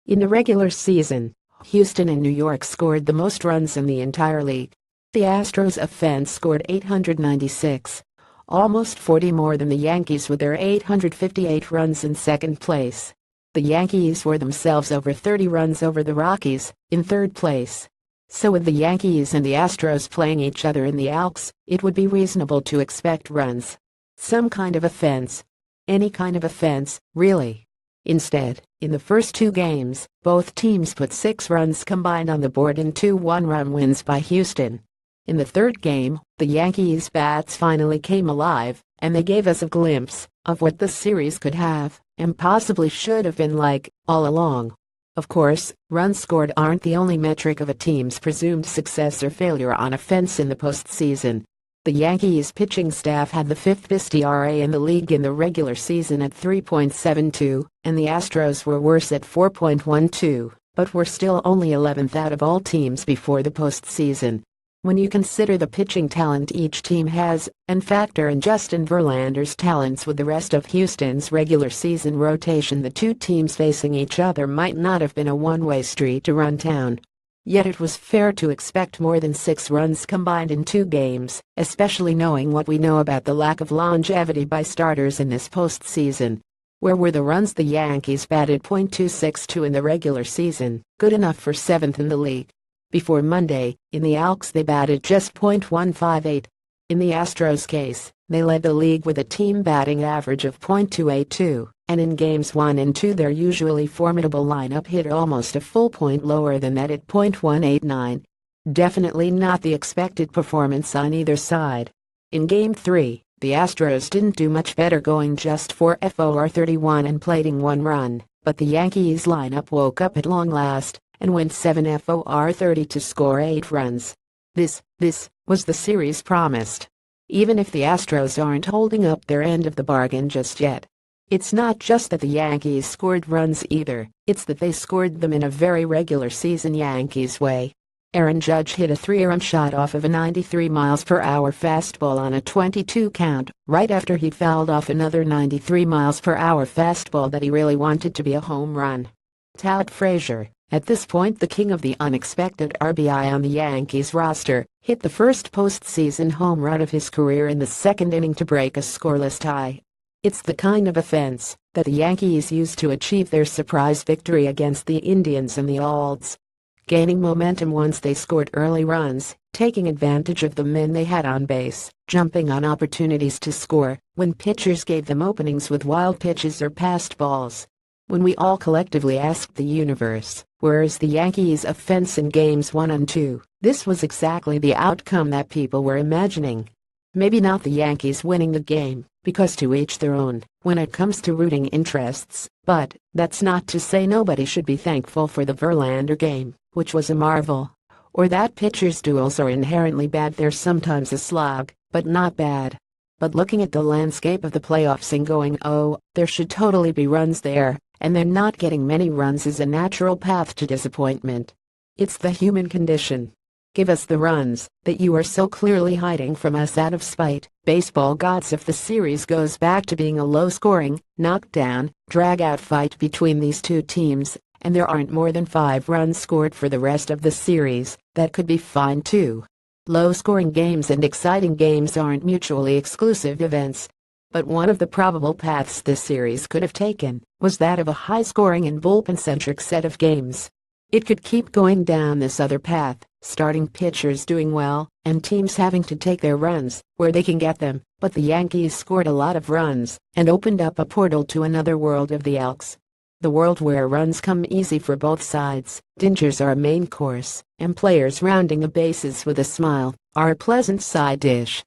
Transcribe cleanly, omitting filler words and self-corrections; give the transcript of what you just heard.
In the regular season, Houston and New York scored the most runs in the entire league. The Astros' offense scored 896, almost 40 more than the Yankees with their 858 runs in second place. The Yankees were themselves over 30 runs over the Rockies, in third place. So with the Yankees and the Astros playing each other in the alcs, it would be reasonable to expect runs. Some kind of offense. Any kind of offense, really. Instead, in the first two games, both teams put 6 runs combined on the board in 2 one-run wins by Houston. In the third game, the Yankees' bats finally came alive, and they gave us a glimpse of what the series could have, and possibly should have been like, all along. Of course, runs scored aren't the only metric of a team's presumed success or failure on offense in the postseason. The Yankees' pitching staff had the 5th best ERA in the league in the regular season at 3.72, and the Astros were worse at 4.12, but were still only 11th out of all teams before the postseason. When you consider the pitching talent each team has, and factor in Justin Verlander's talents with the rest of Houston's regular season rotation, the two teams facing each other might not have been a one-way street to run town. Yet it was fair to expect more than 6 runs combined in 2 games, especially knowing what we know about the lack of longevity by starters in this postseason. Where were the runs? The Yankees batted .262 in the regular season, good enough for 7th in the league. Before Monday, in the alcs they batted just .158. In the Astros' case, they led the league with a team batting average of .282, and in games 1 and 2 their usually formidable lineup hit almost a full point lower than that at .189. Definitely not the expected performance on either side. In Game 3, the Astros didn't do much better, going just 4 for 31 and plating 1 run, but the Yankees lineup woke up at long last and went 7 for 30 to score 8 runs. This was the series promised. Even if the Astros aren't holding up their end of the bargain just yet. It's not just that the Yankees scored runs either, it's that they scored them in a very regular season Yankees way. Aaron Judge hit a 3-run shot off of a 93 miles per hour fastball on a 22 count, right after he fouled off another 93 miles per hour fastball that he really wanted to be a home run. Tout Frazier, at this point the king of the unexpected RBI on the Yankees roster, hit the first postseason home run of his career in the second inning to break a scoreless tie. It's the kind of offense that the Yankees used to achieve their surprise victory against the Indians and the alcs. Gaining momentum once they scored early runs, taking advantage of the men they had on base, jumping on opportunities to score when pitchers gave them openings with wild pitches or passed balls. When we all collectively asked the universe, where is the Yankees' offense in games 1 and 2, this was exactly the outcome that people were imagining. Maybe not the Yankees winning the game, because to each their own when it comes to rooting interests, but that's not to say nobody should be thankful for the Verlander game, which was a marvel, or that pitchers' duels are inherently bad. They're sometimes a slog, but not bad. But looking at the landscape of the playoffs and going, oh, there should totally be runs there, and they're not getting many runs is a natural path to disappointment. It's the human condition. Give us the runs that you are so clearly hiding from us out of spite, baseball gods. If the series goes back to being a low-scoring, knockdown, drag-out fight between these two teams, and there aren't more than 5 runs scored for the rest of the series, that could be fine too. Low-scoring games and exciting games aren't mutually exclusive events. But one of the probable paths this series could have taken was that of a high-scoring and bullpen-centric set of games. It could keep going down this other path, starting pitchers doing well, and teams having to take their runs where they can get them, but the Yankees scored a lot of runs and opened up a portal to another world of the alcs. The world where runs come easy for both sides, dingers are a main course, and players rounding the bases with a smile are a pleasant side dish.